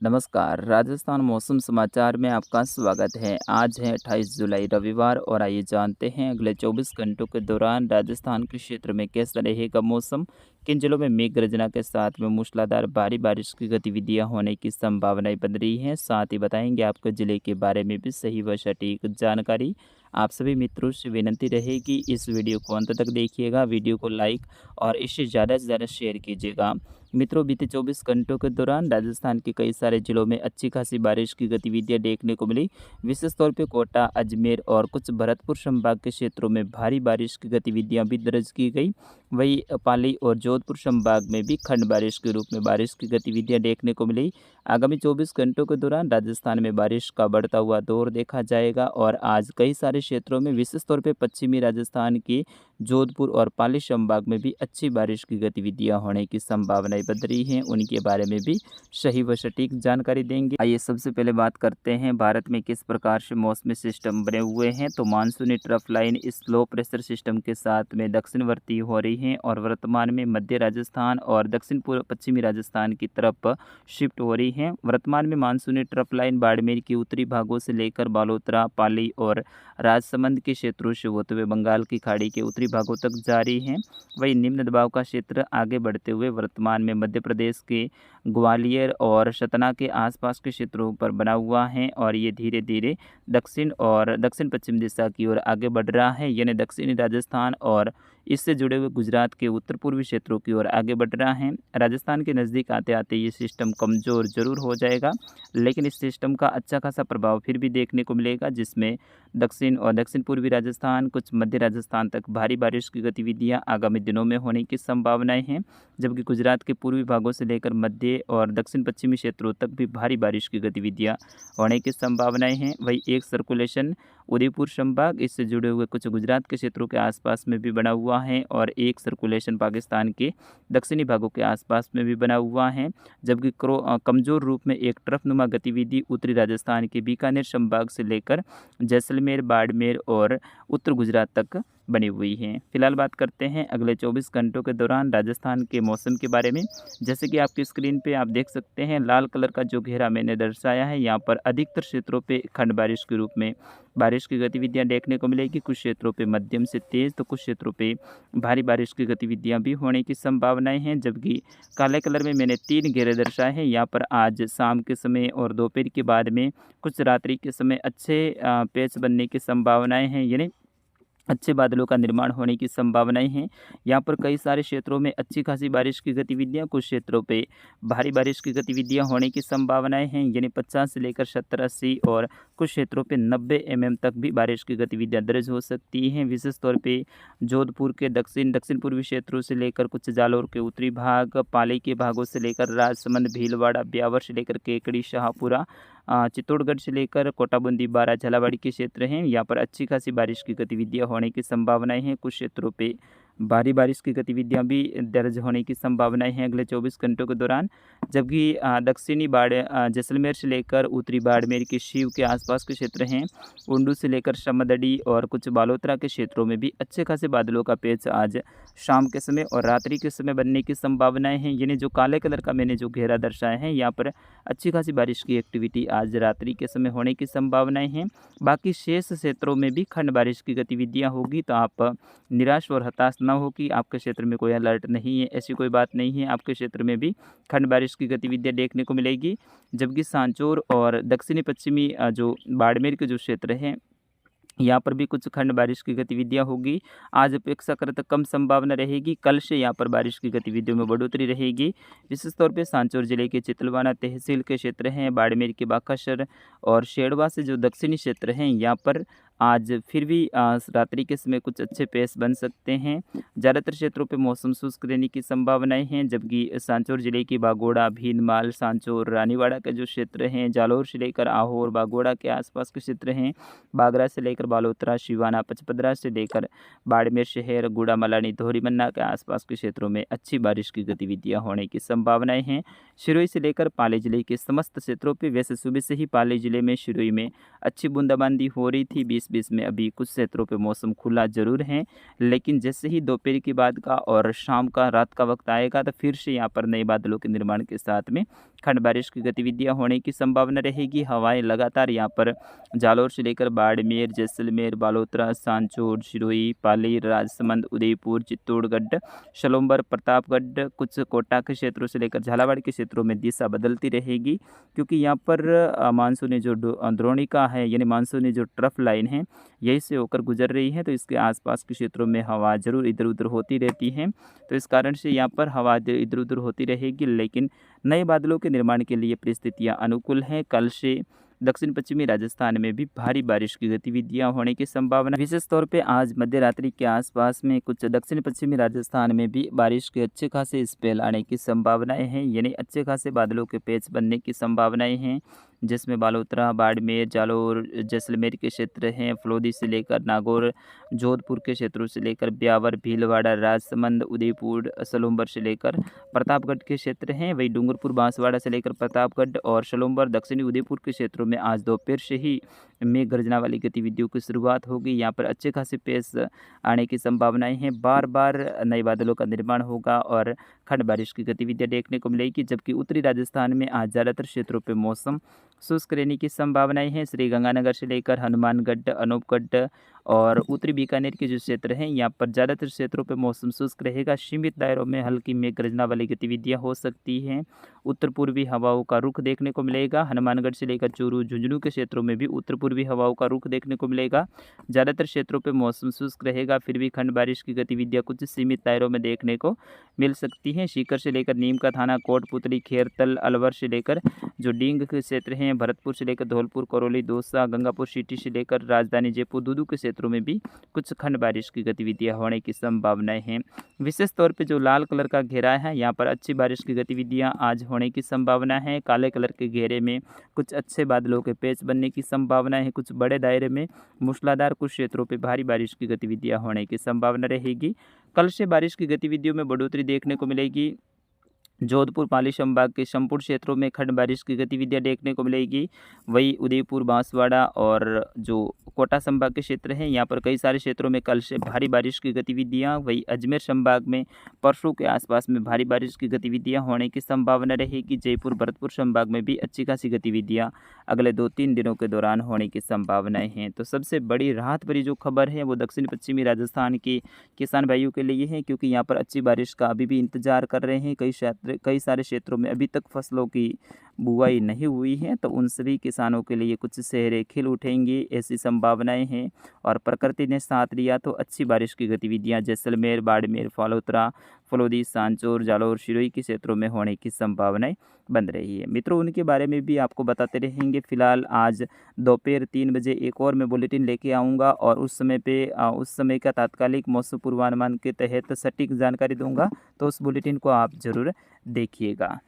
नमस्कार, राजस्थान मौसम समाचार में आपका स्वागत है। आज है 28 जुलाई रविवार और आइए जानते हैं अगले 24 घंटों के दौरान राजस्थान के क्षेत्र में कैसा रहेगा मौसम, किन जिलों में मेघ गर्जना के साथ में मूसलाधार भारी बारिश की गतिविधियां होने की संभावनाएं बन रही हैं। साथ ही बताएंगे आपको जिले के बारे में भी सही व सटीक जानकारी। आप सभी मित्रों से विनती रहेगी इस वीडियो को अंत तक देखिएगा, वीडियो को लाइक और इसे ज़्यादा से ज़्यादा शेयर कीजिएगा। मित्रों, बीते 24 घंटों के दौरान राजस्थान के कई सारे जिलों में अच्छी खासी बारिश की गतिविधियां देखने को मिली। विशेष तौर पे कोटा, अजमेर और कुछ भरतपुर संभाग के क्षेत्रों में भारी बारिश की गतिविधियां भी दर्ज की गई। वहीं पाली और जोधपुर संभाग में भी खंड बारिश के रूप में बारिश की गतिविधियां देखने को मिली। आगामी 24 घंटों के दौरान राजस्थान में बारिश का बढ़ता हुआ दौर देखा जाएगा और आज कई सारे क्षेत्रों में विशेष तौर पे पश्चिमी राजस्थान के जोधपुर और पाली संभाग में भी अच्छी बारिश की गतिविधियां होने की संभावनाएं बन रही हैं। उनके बारे में भी सही व सटीक जानकारी देंगे। आइए सबसे पहले बात करते हैं भारत में किस प्रकार से मौसमी सिस्टम बने हुए हैं। तो मानसूनी ट्रफ लाइन इस लो प्रेशर सिस्टम के साथ में दक्षिणवर्ती हो रही है और वर्तमान में मध्य राजस्थान और दक्षिण पूर्व पश्चिमी राजस्थान की तरफ शिफ्ट हो रही है। वर्तमान में मानसूनी ट्रफ लाइन बाड़मेर के उत्तरी भागों से लेकर बालोतरा, पाली और राजसमंद के क्षेत्रों से होते हुए बंगाल की खाड़ी के उत्तरी भागों तक जारी है। वही निम्न दबाव का क्षेत्र आगे बढ़ते हुए वर्तमान में मध्य प्रदेश के ग्वालियर और सतना के आसपास के क्षेत्रों पर बना हुआ है और ये धीरे धीरे दक्षिण और दक्षिण पश्चिम दिशा की ओर आगे बढ़ रहा है, यानी दक्षिणी राजस्थान और इससे जुड़े हुए गुजरात के उत्तर पूर्वी क्षेत्रों की ओर आगे बढ़ रहा है। राजस्थान के नज़दीक आते आते ये सिस्टम कमज़ोर जरूर हो जाएगा, लेकिन इस सिस्टम का अच्छा खासा प्रभाव फिर भी देखने को मिलेगा, जिसमें दक्षिण और दक्षिण पूर्वी राजस्थान, कुछ मध्य राजस्थान तक भारी बारिश की गतिविधियां आगामी दिनों में होने की संभावनाएं हैं। जबकि गुजरात के पूर्वी भागों से लेकर मध्य और दक्षिण पश्चिमी क्षेत्रों तक भी भारी बारिश की गतिविधियां होने की संभावनाएं हैं। वही एक सर्कुलेशन उदयपुर संभाग, इससे जुड़े हुए कुछ गुजरात के क्षेत्रों के आसपास में भी बना हुआ है और एक सर्कुलेशन पाकिस्तान के दक्षिणी भागों के आसपास में भी बना हुआ है। जबकि कमज़ोर रूप में एक ट्रफनुमा गतिविधि उत्तरी राजस्थान के बीकानेर संभाग से लेकर जैसलमेर, बाड़मेर और उत्तर गुजरात तक बनी हुई हैं। फिलहाल बात करते हैं अगले 24 घंटों के दौरान राजस्थान के मौसम के बारे में। जैसे कि आपकी स्क्रीन पे आप देख सकते हैं, लाल कलर का जो घेरा मैंने दर्शाया है, यहाँ पर अधिकतर क्षेत्रों पे खंड बारिश के रूप में बारिश की गतिविधियां देखने को मिलेगी। कुछ क्षेत्रों पे मध्यम से तेज़ तो कुछ क्षेत्रों पे भारी बारिश की गतिविधियां भी होने की संभावनाएं हैं। जबकि काले कलर में मैंने 3 घेरे दर्शाए हैं, यहाँ पर आज शाम के समय और दोपहर के बाद में कुछ रात्रि के समय अच्छे पैच बनने की संभावनाएं हैं, यानी अच्छे बादलों का निर्माण होने की संभावनाएं हैं। यहाँ पर कई सारे क्षेत्रों में अच्छी खासी बारिश की गतिविधियां, कुछ क्षेत्रों पे भारी बारिश की गतिविधियां होने की संभावनाएं हैं, यानी 50 से लेकर 70-80 और कुछ क्षेत्रों पे 90 mm तक भी बारिश की गतिविधियां दर्ज हो सकती हैं। विशेष तौर पे जोधपुर के दक्षिण पूर्वी क्षेत्रों से लेकर कुछ जालौर के उत्तरी भाग, पाली के भागों से लेकर राजसमंद, भीलवाड़ा, ब्यावर से लेकर केकड़ी, शाहपुरा, चित्तौड़गढ़ से लेकर कोटाबंदी, बारा, झालावाड़ के क्षेत्र हैं। यहाँ पर अच्छी खासी बारिश की गतिविधियां होने की संभावनाएं हैं। कुछ क्षेत्रों पे भारी बारिश की गतिविधियां भी दर्ज होने की संभावनाएं हैं अगले 24 घंटों के दौरान। जबकि दक्षिणी जैसलमेर से लेकर उत्तरी बाड़मेर के शिव के आसपास के क्षेत्र हैं, उंडू से लेकर समदड़ी और कुछ बालोतरा के क्षेत्रों में भी अच्छे खासे बादलों का पैच आज शाम के समय और रात्रि के समय बनने की संभावनाएं हैं। यानी जो काले कलर का मैंने जो घेरा दर्शाया है, यहाँ पर अच्छी खासी बारिश की एक्टिविटी आज रात्रि के समय होने की संभावनाएं हैं। बाकी शेष क्षेत्रों में भी खंड बारिश की गतिविधियां होगी, तो आप निराश और हताश ना हो कि आपके क्षेत्र में कोई अलर्ट नहीं है, ऐसी कोई बात नहीं है। आपके क्षेत्र में भी खंड बारिश की गतिविधियां देखने को मिलेगी। जबकि सांचौर और दक्षिणी पश्चिमी जो बाड़मेर के जो क्षेत्र हैं, यहाँ पर भी कुछ खंड बारिश की गतिविधियां होगी। आज अपेक्षाकृत कम संभावना रहेगी, कल से यहाँ पर बारिश की गतिविधियों में बढ़ोतरी रहेगी। विशेष तौर पे सांचौर जिले के चितलवाना तहसील के क्षेत्र हैं, बाड़मेर के बाकासर और शेड़वा से जो दक्षिणी क्षेत्र हैं, यहाँ पर आज फिर भी रात्रि के समय कुछ अच्छे पेस बन सकते हैं। ज़्यादातर क्षेत्रों पे मौसम शुष्क रहने की संभावनाएं हैं। जबकि सांचौर जिले की बागोड़ा, भीनमाल, सांचौर, रानीवाड़ा के जो क्षेत्र हैं, जालौर से लेकर आहोर, बागोड़ा के आसपास के क्षेत्र हैं, बागरा से लेकर बालोतरा, शिवाना, पचपदरा से लेकर बाड़मेर शहर, गुड़ा, मलानी, धोरीमन्ना के आसपास के क्षेत्रों में अच्छी बारिश की गतिविधियां होने की संभावनाएं हैं। सिरोही से लेकर पाली जिले के समस्त क्षेत्रों पर वैसे सुबह से ही पाली जिले में, सिरोही में अच्छी बूंदाबांदी हो रही थी। 20 बीच में अभी कुछ क्षेत्रों पे मौसम खुला ज़रूर है, लेकिन जैसे ही दोपहर के बाद का और शाम का रात का वक्त आएगा तो फिर से यहाँ पर नए बादलों के निर्माण के साथ में खंड बारिश की गतिविधियाँ होने की संभावना रहेगी। हवाएं लगातार यहाँ पर जालौर से लेकर बाड़मेर, जैसलमेर, बालोतरा, सांचौर, सिरोही, पाली, राजसमंद, उदयपुर, चित्तौड़गढ़, सलोंबर, प्रतापगढ़, कुछ कोटा के क्षेत्रों से लेकर झालावाड़ के क्षेत्रों में दिशा बदलती रहेगी, क्योंकि यहाँ पर मानसूनी जो द्रोणिका है यानी मानसूनी जो ट्रफ लाइन है यहीं से होकर गुजर रही है, तो इसके आसपास के क्षेत्रों में हवा ज़रूर इधर उधर होती रहती है। तो इस कारण से यहाँ पर हवा इधर उधर होती रहेगी, लेकिन नए बादलों के निर्माण के लिए परिस्थितियाँ अनुकूल हैं। कल से दक्षिण पश्चिमी राजस्थान में भी भारी बारिश की गतिविधियां होने की संभावना, विशेष तौर पे आज मध्य रात्रि के आसपास में कुछ दक्षिण पश्चिमी राजस्थान में भी बारिश के अच्छे खासे स्पेल आने की संभावनाएं हैं, यानी अच्छे खासे बादलों के पैच बनने की संभावनाएं हैं, जिसमें बालोतरा, बाड़मेर, जालौर, जैसलमेर के क्षेत्र हैं, फलोदी से लेकर नागौर, जोधपुर के क्षेत्रों से लेकर ब्यावर, भीलवाड़ा, राजसमंद, उदयपुर, सलोंबर से लेकर प्रतापगढ़ के क्षेत्र हैं। वही डूंगरपुर, बांसवाड़ा से लेकर प्रतापगढ़ और सलोंबर, दक्षिणी उदयपुर के क्षेत्रों में आज दोपहर से ही मेघ गर्जना वाली गतिविधियों की शुरुआत होगी। यहाँ पर अच्छे खासे पेश आने की संभावनाएं हैं। बार बार नए बादलों का निर्माण होगा और खंड बारिश की गतिविधियां देखने को मिलेगी, जबकि उत्तरी राजस्थान में आज ज़्यादातर क्षेत्रों पर मौसम शुष्क रहने की संभावनाएं हैं। श्रीगंगानगर से लेकर हनुमानगढ़, अनूपगढ़ और उत्तरी बीकानेर के जो क्षेत्र हैं यहाँ पर ज़्यादातर क्षेत्रों पर मौसम शुष्क रहेगा। सीमित दायरों में हल्की मेघ गर्जना वाली गतिविधियां हो सकती हैं। उत्तर पूर्वी हवाओं का रुख देखने को मिलेगा। हनुमानगढ़ से लेकर चूरू, झुंझुनू के क्षेत्रों में भी उत्तर पूर्वी हवाओं का रुख देखने को मिलेगा। ज़्यादातर क्षेत्रों पर मौसम शुष्क रहेगा, फिर भी खंड बारिश की गतिविधियां कुछ सीमित दायरों में देखने को मिल सकती हैं। सीकर से लेकर नीम का थाना, कोटपुतली, खेरतल, अलवर से लेकर जो डींग के क्षेत्र हैं, भरतपुर से लेकर धौलपुर, करौली, दौसा, गंगापुर सिटी से लेकर राजधानी जयपुर, दूदू के क्षेत्रों में भी कुछ खंड बारिश की गतिविधियां होने की संभावनाएं हैं। विशेष तौर पे जो लाल कलर का घेरा है यहाँ पर अच्छी बारिश की गतिविधियां आज होने की संभावना है। काले कलर के घेरे में कुछ अच्छे बादलों के पैच बनने की संभावना है। कुछ बड़े दायरे में मूसलाधार, कुछ क्षेत्रों पर भारी बारिश की गतिविधियां होने की संभावना रहेगी। कल से बारिश की गतिविधियों में बढ़ोतरी देखने को मिलेगी। जोधपुर, पाली संभाग के संपूर्ण क्षेत्रों में खंड बारिश की गतिविधियां देखने को मिलेगी। वही उदयपुर, बांसवाड़ा और जो कोटा संभाग के क्षेत्र हैं यहाँ पर कई सारे क्षेत्रों में कल से भारी बारिश की गतिविधियां, वही अजमेर संभाग में परसों के आसपास में भारी बारिश की गतिविधियां होने की संभावना रहेगी। जयपुर, भरतपुर संभाग में भी अच्छी खासी गतिविधियां अगले 2-3 दिनों के दौरान होने की संभावनाएं हैं। तो सबसे बड़ी राहत भरी जो खबर है वो दक्षिण पश्चिमी राजस्थान के किसान भाइयों के लिए है, क्योंकि यहाँ पर अच्छी बारिश का अभी भी इंतजार कर रहे हैं। कई सारे क्षेत्रों में अभी तक फसलों की बुआई नहीं हुई है, तो उन सभी किसानों के लिए कुछ सेहरे खिल उठेंगी, ऐसी संभावनाएं हैं। और प्रकृति ने साथ दिया तो अच्छी बारिश की गतिविधियां जैसलमेर, बाड़मेर, फालोतरा, फलोदी, सांचौर, जालौर, सिरोही के क्षेत्रों में होने की संभावनाएं बन रही है। मित्रों, उनके बारे में भी आपको बताते रहेंगे। फिलहाल आज दोपहर 3 बजे एक और मैं बुलेटिन लेके आऊँगा और उस समय का तात्कालिक मौसम पूर्वानुमान के तहत सटीक जानकारी दूंगा, तो उस बुलेटिन को आप ज़रूर देखिएगा।